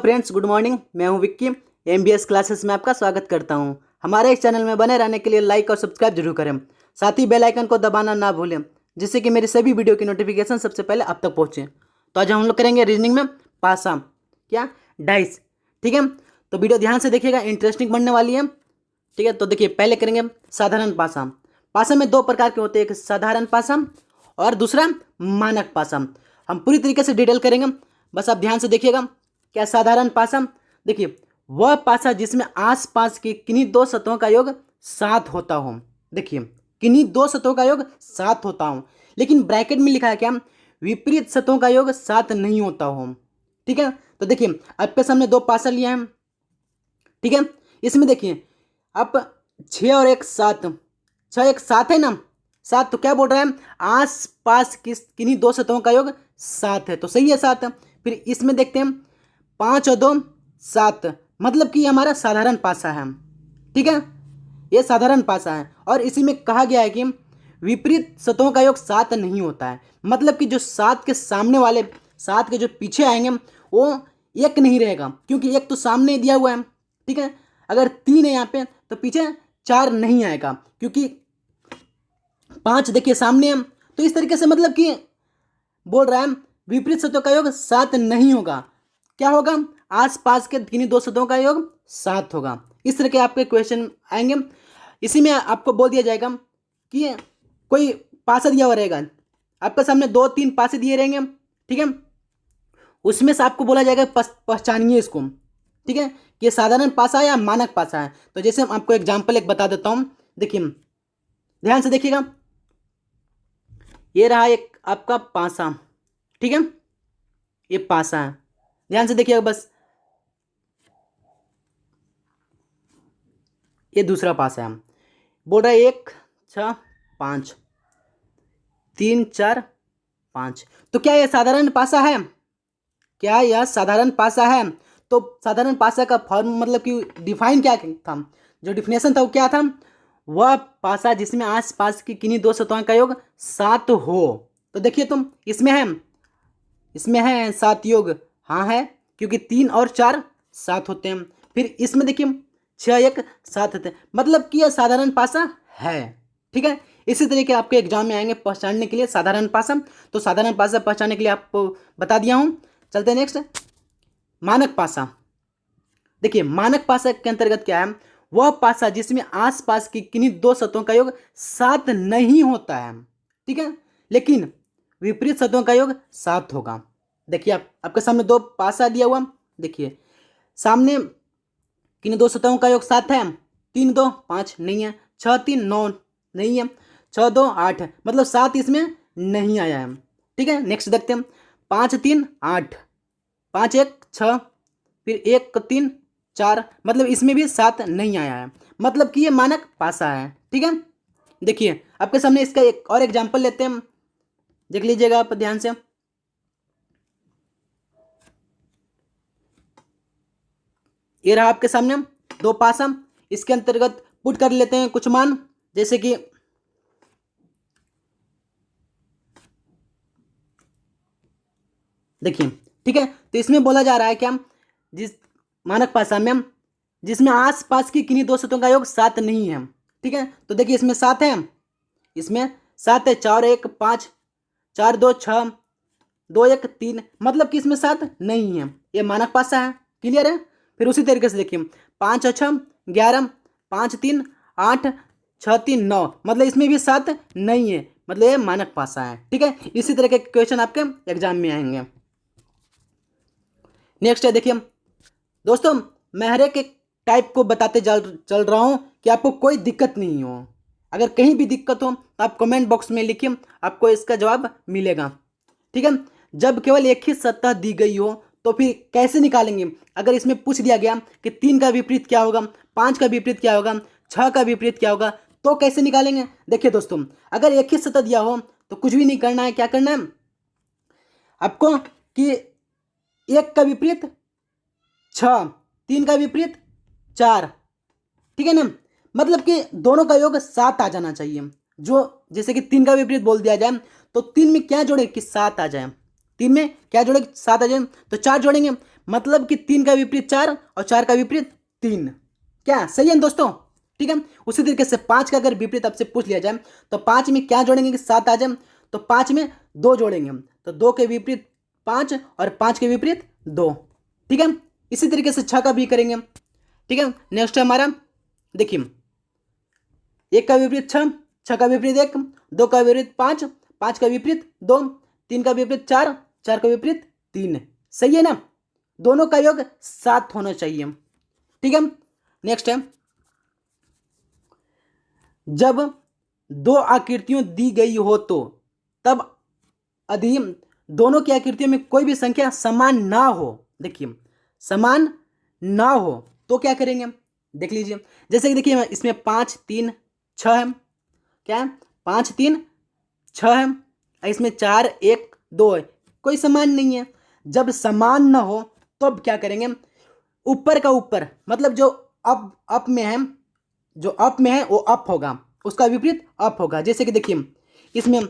Friends, good morning. मैं हूं Vicky. MBS classes में आपका स्वागत करता हूं। हमारे इस चैनल में बने रहने के लिए लाइक और सब्सक्राइब जरूर करें। साथ ही बेल आइकन को दबाना ना भूलें, जिससे कि मेरी सभी वीडियो की नोटिफिकेशन सबसे पहले आप तक पहुंचे। तो आज हम लोग करेंगे रीजनिंग में पासा क्या डाइस। ठीक है, तो वीडियो ध्यान से देखिएगा, इंटरेस्टिंग बनने वाली है। ठीक है, तो देखिए पहले करेंगे साधारण पासा। पासा में दो प्रकार के होते हैं, एक साधारण पासा और दूसरा मानक पासा। हम पूरी तरीके से डिटेल करेंगे, बस आप ध्यान से देखिएगा। क्या साधारण पासा? देखिए, वह पासा जिसमें आसपास की किन्हीं दो सतहों का योग 7 होता हो। देखिए, किन्हीं दो सतहों का योग 7 होता हो, लेकिन ब्रैकेट में लिखा है क्या? विपरीत सतहों का योग 7 नहीं होता हो। ठीक है, तो देखिए आपके सामने दो पासा लिया है। ठीक है, इसमें देखिए आप 6 और 1 7, 6 1 7 है ना, 7। तो क्या बोल रहा है? आस पास किन्हीं दो सतहों का योग 7 है, तो सही है 7। फिर इसमें देखते हैं 5 और 2 7, मतलब कि हमारा साधारण पासा है। ठीक है, ये साधारण पासा है और इसी में कहा गया है कि विपरीत सतहों का योग 7 नहीं होता है। मतलब कि जो 7 के सामने वाले, 7 के जो पीछे आएंगे वो एक नहीं रहेगा, क्योंकि एक तो सामने दिया हुआ है। ठीक है, अगर 3 है यहाँ पे तो पीछे 4 नहीं आएगा, क्योंकि 5 देखिए सामने है। तो इस तरीके से मतलब कि बोल रहा है विपरीत सतहों का योग 7 नहीं होगा। क्या होगा? आसपास के किन्हीं दो सतहों का योग 7 होगा। इस तरह के आपके क्वेश्चन आएंगे। इसी में आपको बोल दिया जाएगा कि कोई पासा दिया हुआ रहेगा, आपके सामने 2-3 पासे दिए रहेंगे। ठीक है, उसमें से आपको बोला जाएगा पहचानिए इसको। ठीक है, कि साधारण पासा है या मानक पासा है। तो जैसे हम आपको एग्जाम्पल एक बता देता हूं, देखिए ध्यान से देखिएगा। ये रहा एक आपका पासा। ठीक है, ये पासा है, ध्यान से देखिएगा बस। ये दूसरा पासा है, बोल रहा है 1 6 5 3 4 5। तो क्या यह साधारण पासा है? क्या यह साधारण पासा है? तो साधारण पासा का फॉर्म मतलब कि डिफाइन क्या था, जो डिफिनेशन था वो क्या था? वह पासा जिसमें आसपास की किन्हीं दो सतहों का योग 7 हो। तो देखिए तुम, इसमें है 7 योग, हाँ है, क्योंकि 3 और 4 7 होते हैं। फिर इसमें देखिए 6 1 7 होते हैं, मतलब कि यह साधारण पासा है। ठीक है, इसी तरीके आपके एग्जाम में आएंगे पहचानने के लिए साधारण पासा। तो साधारण पासा पहचानने के लिए आपको बता दिया हूं। चलते हैं नेक्स्ट, मानक पासा। देखिए मानक पासा के अंतर्गत क्या है? वह पासा जिसमें आसपास की किन्हीं दो सतहों का योग 7 नहीं होता है। ठीक है, लेकिन विपरीत सतहों का योग 7 होगा। देखिए आपके सामने दो पासा दिया हुआ, देखिए सामने किन्हीं दो सतहों का योग 7 है। 3 2 5 नहीं है, 6 3 9 नहीं है, 6 2 8, मतलब 7 इसमें नहीं आया है। ठीक है, नेक्स्ट देखते हैं 5 3 8, 5 1 6, फिर 1 3 4, मतलब इसमें भी 7 नहीं आया है, मतलब कि ये मानक पासा है। ठीक है, देखिए आपके सामने इसका एक और एग्जाम्पल लेते हैं, देख लीजिएगा आप ध्यान से। ये रहा आपके सामने दो पासा, इसके अंतर्गत पुट कर लेते हैं कुछ मान, जैसे कि देखिए। ठीक है, तो इसमें बोला जा रहा है क्या? जिस मानक पासा में जिसमें आसपास की किन्हीं दो सतहों का योग 7 नहीं है। ठीक है, तो देखिए इसमें 7 है, इसमें 7 है, 4 1 5, 4 2 6, 2 1 3, मतलब कि इसमें 7 नहीं है, ये मानक पासा है। क्लियर है? फिर उसी तरीके से देखिए 5 और 6 11, 5 3 8, 6 3 9, मतलब इसमें भी 7 नहीं है, मतलब ये मानक पासा है। ठीक है, इसी तरह के क्वेश्चन आपके एग्जाम में आएंगे। नेक्स्ट है, देखिए दोस्तों, मैं हर एक टाइप को बताते चल रहा हूं कि आपको कोई दिक्कत नहीं हो। अगर कहीं भी दिक्कत हो तो आप कमेंट बॉक्स में लिखिए, आपको इसका जवाब मिलेगा। ठीक है, जब केवल एक ही सतह दी गई हो तो फिर कैसे निकालेंगे? अगर इसमें पूछ दिया गया कि 3 का विपरीत क्या होगा, 5 का विपरीत क्या होगा, 6 का विपरीत क्या होगा, तो कैसे निकालेंगे? देखिए दोस्तों, अगर एक ही सतह दिया हो तो कुछ भी नहीं करना है। क्या करना है आपको कि 1 का विपरीत 6, 3 का विपरीत 4। ठीक है ना, मतलब कि दोनों का योग 7 आ जाना चाहिए। जो जैसे कि 3 का विपरीत बोल दिया जाए तो 3 में क्या जोड़े कि 7 आ जाए। 3 में क्या जोड़ेंगे, 7 आ जाएंगे, तो 4 जोड़ेंगे, मतलब कि 3 का विपरीत 4 और 4 का विपरीत 3। क्या सही है दोस्तों? ठीक है। उसी तरीके से 5 का अगर विपरीत आपसे पूछ लिया जाए तो 5 में क्या जोड़ेंगे कि 7 आ जाए, तो 5 में 2 जोड़ेंगे हम, तो 2 के विपरीत 5 और 5 के विपरीत 2। ठीक है। इसी तरीके से 6 का भी करेंगे। ठीक है। नेक्स्ट है हमारा, देखिए 1 का विपरीत 6, 6 का विपरीत 1, 2 का विपरीत 5, 5 का विपरीत 2, 3 का विपरीत 4, 4 का विपरीत 3। सही है ना? दोनों का योग 7 होना चाहिए। ठीक है। नेक्स्ट है, जब दो आकृतियों दी गई हो तो तब यदि दोनों की आकृतियों में कोई भी संख्या समान ना हो, देखिए समान ना हो तो क्या करेंगे, देख लीजिए। जैसे कि देखिए इसमें 5 3 6 है, क्या है 5 3 6 है, इसमें 4 1 2 है, कोई समान नहीं है। जब समान ना हो तो अब क्या करेंगे, ऊपर का ऊपर, मतलब जो अप में है, जो अप में है वो अप होगा, उसका विपरीत अप होगा। जैसे कि देखिए इसमें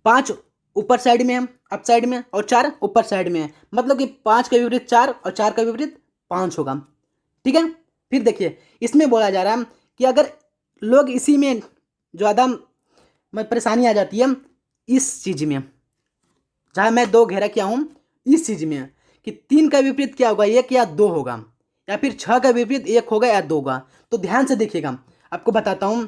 5 ऊपर साइड में है, अप साइड में, और 4 ऊपर साइड में है, मतलब कि 5 का विपरीत 4 और 4 का विपरीत 5 होगा। ठीक है। फिर देखिए इसमें बोला जा रहा है कि अगर लोग इसी में ज़्यादा परेशानी आ जाती है, इस चीज़ में जहाँ मैं 2 घेरा किया हूँ, इस चीज़ में कि 3 का विपरीत क्या होगा, 1 या 2 होगा, या फिर 6 का विपरीत 1 होगा या 2 होगा। तो ध्यान से देखिएगा, आपको बताता हूँ।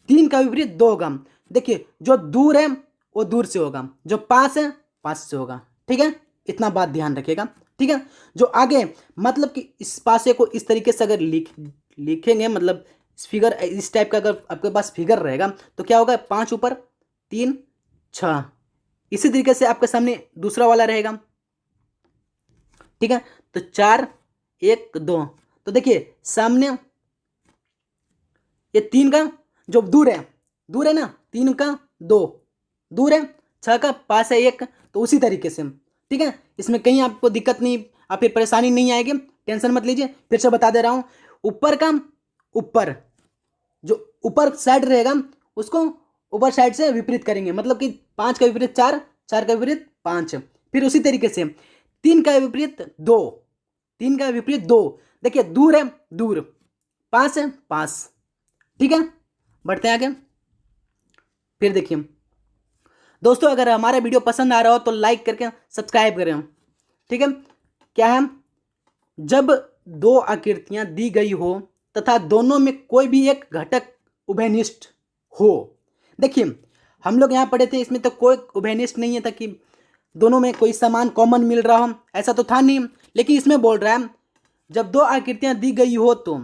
3 का विपरीत 2 होगा, देखिए जो दूर है वो दूर से होगा, जो पास है पास से होगा। ठीक है, इतना बात ध्यान रखिएगा। ठीक है। जो आगे मतलब कि इस पासे को इस तरीके से अगर लिखेंगे, मतलब इस फिगर इस टाइप का अगर आपके पास फिगर रहेगा तो क्या होगा, 5 ऊपर 3 6। इसी तरीके से आपके सामने दूसरा वाला रहेगा। ठीक है। तो 4 1 2, तो देखिए सामने ये 3 का जो दूर है ना, 3 का 2 दूर है, 6 का पास है 1, तो उसी तरीके से। ठीक है। इसमें कहीं आपको दिक्कत नहीं, आप फिर परेशानी नहीं आएगी, टेंशन मत लीजिए। फिर से बता दे रहा हूँ, ऊपर का ऊपर, जो ऊपर साइड रहेगा उसको ऊपर साइड से विपरीत करेंगे, मतलब कि 5 का विपरीत 4, 4 का विपरीत 5। फिर उसी तरीके से 3 का विपरीत 2, 3 का विपरीत 2, देखिए दूर है दूर, पास है पास। ठीक है। बढ़ते हैं आगे। फिर देखिए दोस्तों, अगर हमारा वीडियो पसंद आ रहा हो तो लाइक करके सब्सक्राइब करें। ठीक है। क्या है, जब दो आकृतियां दी गई हो तथा दोनों में कोई भी एक घटक उभयनिष्ठ हो, देखिए हम लोग यहाँ पढ़े थे, इसमें तो कोई उभयनिष्ठ नहीं है था कि दोनों में कोई समान कॉमन मिल रहा हो, ऐसा तो था नहीं। लेकिन इसमें बोल रहा है जब दो आकृतियां दी गई हो तो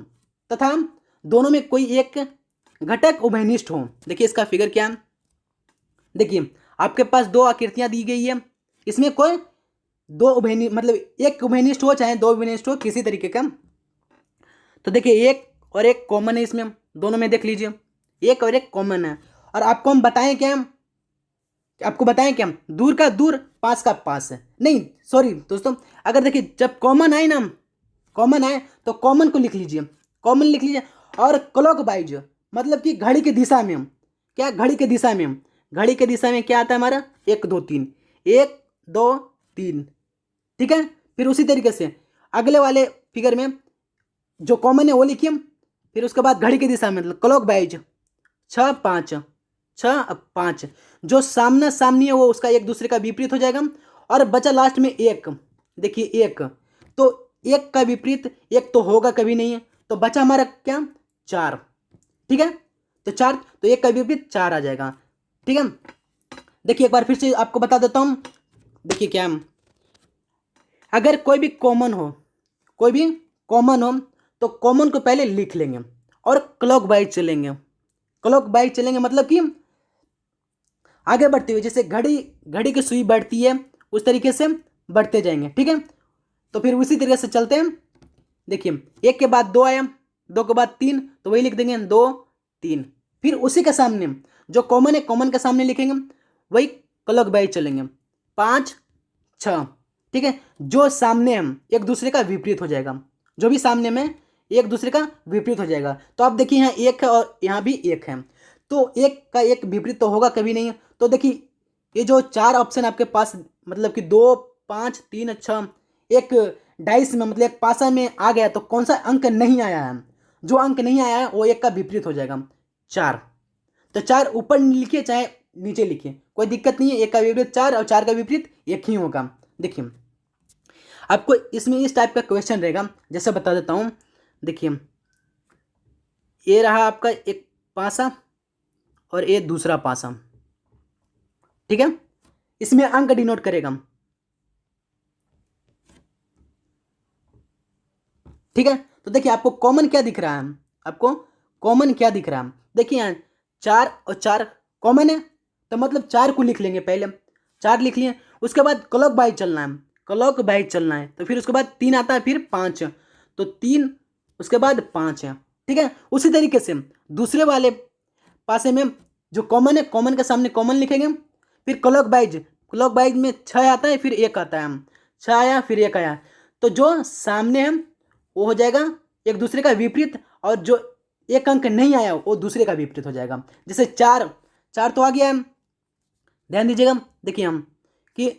तथा दोनों में कोई एक घटक उभयनिष्ठ हो। देखिए इसका फिगर क्या है, देखिए आपके पास दो आकृतियां दी गई है, इसमें कोई दो उभयनिष्ठ, मतलब एक उभयनिष्ठ हो चाहे दो उभयनिष्ठ हो, किसी तरीके का। तो देखिए एक और एक कॉमन है इसमें, दोनों में देख लीजिए एक और एक कॉमन है। और आपको हम बताएं क्या, आपको बताएं क्या, दूर का दूर पास का पास है, नहीं सॉरी दोस्तों, अगर देखिए जब कॉमन आए ना, कॉमन आए तो कॉमन को लिख लीजिए, कॉमन लिख लीजिए। और क्लॉक वाइज, मतलब कि घड़ी की दिशा में, क्या घड़ी की दिशा में, घड़ी की दिशा में क्या आता है हमारा 1 2 3, 1 2 3। ठीक है। फिर उसी तरीके से अगले वाले फिगर में जो कॉमन है वो लिखिए, फिर उसके बाद घड़ी की दिशा में मतलब क्लॉक वाइज 6 5 6 5, जो सामना सामनी है वो उसका एक दूसरे का विपरीत हो जाएगा। और बचा लास्ट में एक, देखिए एक, तो एक का विपरीत एक तो होगा कभी नहीं है, तो बचा हमारा क्या 4। ठीक है। तो 4, तो एक का विपरीत 4 आ जाएगा। ठीक है। देखिए एक बार फिर से आपको बता देता हूं, देखिए क्या, अगर कोई भी कॉमन हो, कोई भी कॉमन हो तो कॉमन को पहले लिख लेंगे और क्लॉक वाइज चलेंगे, क्लॉक वाइज चलेंगे, मतलब कि आगे बढ़ते हुए, जैसे घड़ी घड़ी की सुई बढ़ती है उस तरीके से बढ़ते जाएंगे। ठीक है। तो फिर उसी तरीके से चलते हैं। देखिए एक के बाद 2 आया, 2 के बाद 3, तो वही लिख देंगे 2 3। फिर उसी के सामने जो कॉमन है, कॉमन के सामने लिखेंगे, वही क्लॉक वाइज चलेंगे 5 6। ठीक है। जो सामने हम एक दूसरे का विपरीत हो जाएगा, जो भी सामने में एक दूसरे का विपरीत हो जाएगा। तो आप देखिए यहाँ एक है और यहाँ भी एक है, तो एक का एक विपरीत तो होगा कभी नहीं। तो देखिए ये जो चार ऑप्शन आपके पास मतलब कि 2, 5, 3, 6 एक डाइस में मतलब एक पासा में आ गया तो कौन सा अंक नहीं आया है? जो अंक नहीं आया है वो एक का विपरीत हो जाएगा 4। तो 4 ऊपर लिखिए चाहे नीचे लिखिए, कोई दिक्कत नहीं है। एक का विपरीत 4 और 4 का विपरीत 1 ही होगा। देखिए आपको इसमें इस टाइप का क्वेश्चन रहेगा, जैसे बता देता हूँ। देखिए ये रहा आपका एक पासा और ये दूसरा पासा, ठीक है। इसमें अंक डिनोट करेगा, ठीक है। तो देखिए आपको कॉमन क्या दिख रहा है, आपको कॉमन क्या दिख रहा है? देखिए यहाँ 4 और 4 कॉमन है, तो मतलब 4 को लिख लेंगे। पहले 4 लिख लिए, उसके बाद क्लॉक वाइज चलना है, क्लॉक वाइज चलना है। तो फिर उसके बाद 3 आता है, फिर 5, तो 3 उसके बाद 5 है, ठीक है। उसी तरीके से दूसरे वाले पासे में जो कॉमन है, कॉमन के सामने कॉमन लिखेंगे। फिर क्लॉक वाइज में 6 आता है, फिर 1 आता है, 6 आया फिर 1 आया, तो जो सामने है वो हो जाएगा एक दूसरे का विपरीत, और जो एक अंक नहीं आया वो दूसरे का विपरीत हो जाएगा। जैसे 4 4 तो आ गया है, ध्यान दीजिएगा। देखिए हम कि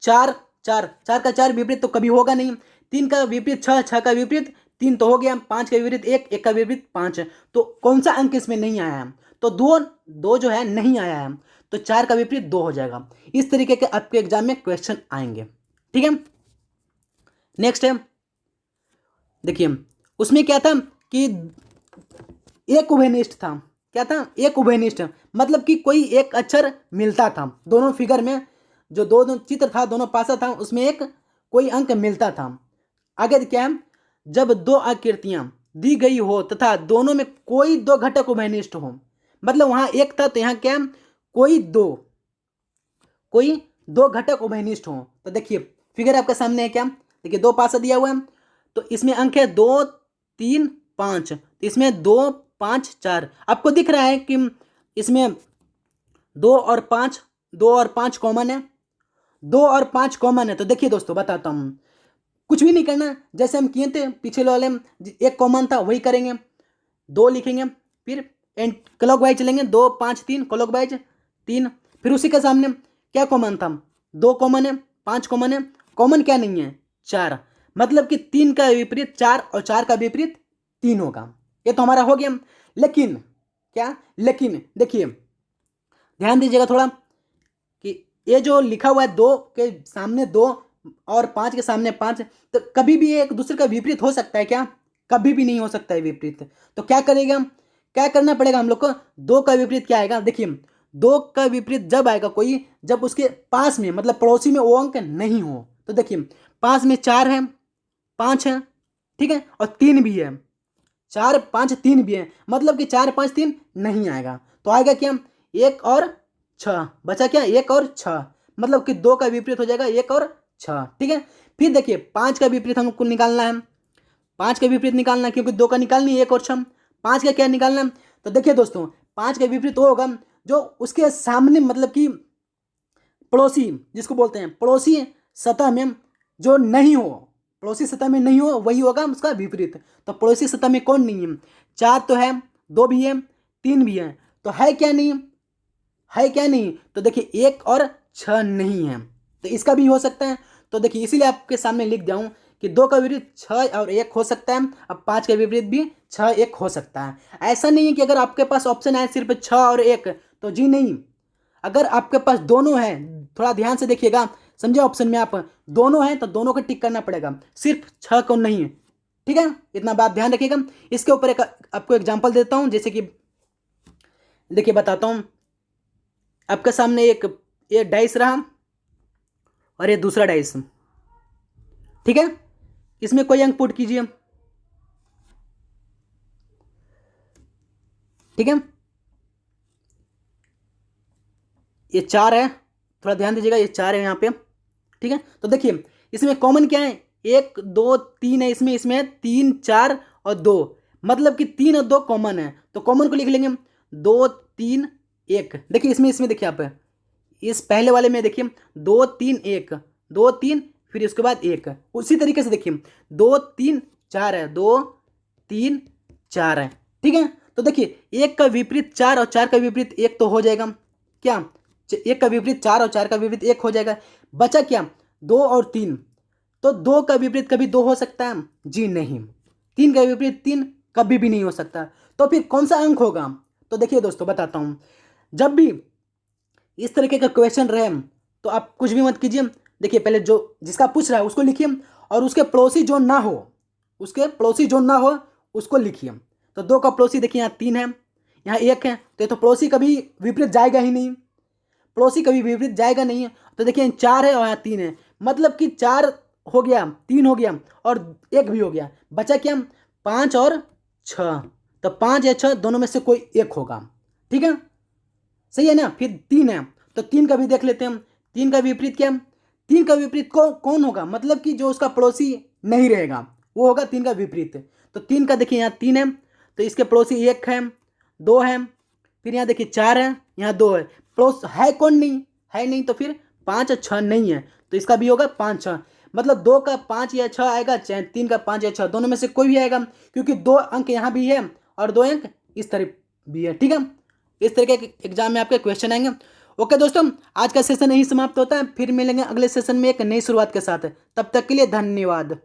4 4 4 का 4 विपरीत तो कभी होगा नहीं। 3 का विपरीत 6, 6 का विपरीत 3 तो हो गया। 5 का विपरीत 1, 1 का विपरीत 5 है। तो कौन सा अंक इसमें नहीं आया है? तो 2 2 जो है नहीं आया है, तो 4 का विपरीत 2 हो जाएगा। इस तरीके के आपके एग्जाम में क्वेश्चन आएंगे, ठीक है। नेक्स्ट है, देखिए उसमें क्या था कि एक उभयनिष्ठ था। क्या था? एक उभयनिष्ठ, मतलब कि कोई एक अक्षर मिलता था दोनों फिगर में। जो दो चित्र था, दोनों पासा था, उसमें एक कोई अंक मिलता था। आगे क्या है? जब दो आकृतियां दी गई हो तथा दोनों में कोई दो घटक उभयनिष्ठ हो, मतलब वहां एक था तो यहाँ क्या है? कोई दो घटक उभयनिष्ठ हो। तो देखिए फिगर आपके सामने है क्या? देखिए दो पासा दिया हुआ है, तो इसमें अंक है 2, 3, 5, तो इसमें 2, 5, 4 आपको दिख रहा है कि इसमें 2 और 5 कॉमन है, 2 और 5 कॉमन है। तो देखिए दोस्तों बताता हूँ, कुछ भी नहीं करना, जैसे हम किए थे पिछले वाले में, एक कॉमन था वही करेंगे। 2 लिखेंगे, फिर एंड क्लॉक वाइज चलेंगे, 2, 5, 3 क्लॉक वाइज 3। फिर उसी के सामने क्या कॉमन था? 2 कॉमन है, 5 कॉमन है, कॉमन क्या नहीं है? 4। मतलब कि 3 का विपरीत 4 और 4 का विपरीत 3 होगा। ये तो हमारा हो गया। लेकिन क्या? लेकिन देखिए ध्यान दीजिएगा थोड़ा कि ये जो लिखा हुआ है 2 के सामने 2 और 5 के सामने 5, तो कभी भी एक दूसरे का विपरीत हो सकता है क्या? कभी भी नहीं हो सकता है विपरीत। तो क्या करेगा, क्या करना पड़ेगा हम लोग को? 2 का विपरीत क्या आएगा? देखिए 2 का विपरीत जब आएगा कोई, जब उसके पास में मतलब पड़ोसी में वो अंक नहीं हो। तो देखिए पास में 4 है, 5 है, ठीक है, और 3 भी है। 4, 5, 3 भी है, मतलब कि 4, 5, 3 नहीं आएगा। तो आएगा क्या? 1 और 6 बचा क्या? 1 और 6, मतलब कि 2 का विपरीत हो जाएगा 1 और 6, ठीक है। फिर देखिए 5 का विपरीत हमको निकालना है, 5 का विपरीत निकालना है, क्योंकि 2 का निकालनी है 1 और 6। 5 का क्या निकालना है? तो देखिए दोस्तों 5 का विपरीत वो होगा जो उसके सामने मतलब कि पड़ोसी, जिसको बोलते हैं पड़ोसी सतह में जो नहीं हो, पड़ोसी सतह में नहीं हो वही होगा उसका विपरीत। तो पड़ोसी सतह में कौन नहीं है? 4 तो है, 2 भी है, 3 भी है, तो है क्या नहीं? है क्या नहीं? तो देखिए 1 और 6 नहीं है, तो इसका भी हो सकता है। तो देखिए इसीलिए आपके सामने लिख दिया हूं कि 2 का विपरीत 6 और 1 हो सकता है, अब 5 का विपरीत भी 6, 1 हो सकता है। ऐसा नहीं है कि अगर आपके पास ऑप्शन है सिर्फ 6 और 1 तो जी नहीं। अगर आपके पास दोनों है, थोड़ा ध्यान से देखिएगा, समझे? ऑप्शन में आप दोनों हैं तो दोनों को टिक करना पड़ेगा, सिर्फ 6 को नहीं है, ठीक है। इतना बात ध्यान रखिएगा। इसके ऊपर एक आपको एग्जांपल देता हूं, जैसे कि देखिए बताता हूं। आपके सामने एक ये डाइस रहा और ये दूसरा डाइस, ठीक है। इसमें कोई अंक पुट कीजिए, ठीक है। ये 4 है, थोड़ा ध्यान दीजिएगा, ये 4 है यहाँ पे, ठीक है। तो देखिए इसमें कॉमन क्या है? 1, 2, 3 है इसमें, इसमें 3, 4 और 2, मतलब कि 3 और 2 कॉमन है, तो कॉमन को लिख लेंगे 2, 3, 1। देखिए इसमें इसमें देखिए आप इस पहले वाले में देखिए 2, 3, 1, 2, 3, फिर उसके बाद 1। उसी तरीके से देखिए 2, 3, 4 है, 2, 3, 4 है, ठीक है। तो देखिए 1 का विपरीत 4 और 4 का विपरीत 1 तो हो जाएगा क्या? 1 का विपरीत 4 और 4 का विपरीत 1 हो जाएगा। बचा क्या, 2 और 3। तो 2 का विपरीत कभी 2 हो सकता है? जी नहीं। 3 का विपरीत 3 कभी भी नहीं हो सकता। तो फिर कौन सा अंक होगा? तो देखिए दोस्तों बताता हूँ। जब भी इस तरीके का क्वेश्चन रहे तो आप कुछ भी मत कीजिए। देखिए पहले जो जिसका पूछ रहा है उसको लिखिए, और उसके पड़ोसी जो ना हो, उसके पड़ोसी जो ना हो उसको लिखिए। तो 2 का पड़ोसी देखिए यहाँ 3 है, यहाँ 1 है, तो ये तो पड़ोसी कभी विपरीत जाएगा ही नहीं, पड़ोसी कभी विपरीत जाएगा नहीं। तो देखिए 4 है और यहाँ 3 है, मतलब कि 4 हो गया, 3 हो गया और 1 भी हो गया। बचा क्या, 5 और 6। तो 5 या 6 दोनों में से कोई एक होगा। ठीक है, सही है ना। फिर 3 है, तो 3 का भी देख लेते हैं। 3 का विपरीत क्या, 3 का विपरीत कौन होगा, मतलब कि जो उसका पड़ोसी नहीं रहेगा वो होगा 3 का विपरीत। तो 3 का देखिए यहाँ 3 है, तो इसके पड़ोसी 1 है, 2 है, फिर यहाँ देखिए 4 है, यहाँ 2 है। पड़ोस है कौन, नहीं है, नहीं तो फिर 5 और 6 नहीं है, तो इसका भी होगा 5 6। मतलब 2 का 5 या 6 आएगा, चाहे 3 का 5 या 6, दोनों में से कोई भी आएगा, क्योंकि 2 अंक यहाँ भी है और 2 अंक इस तरफ भी है। ठीक है, इस तरीके के एग्जाम में आपके क्वेश्चन आएंगे। ओके दोस्तों, आज का सेशन यही समाप्त होता है, फिर मिलेंगे अगले सेशन में एक नई शुरुआत के साथ। तब तक के लिए धन्यवाद।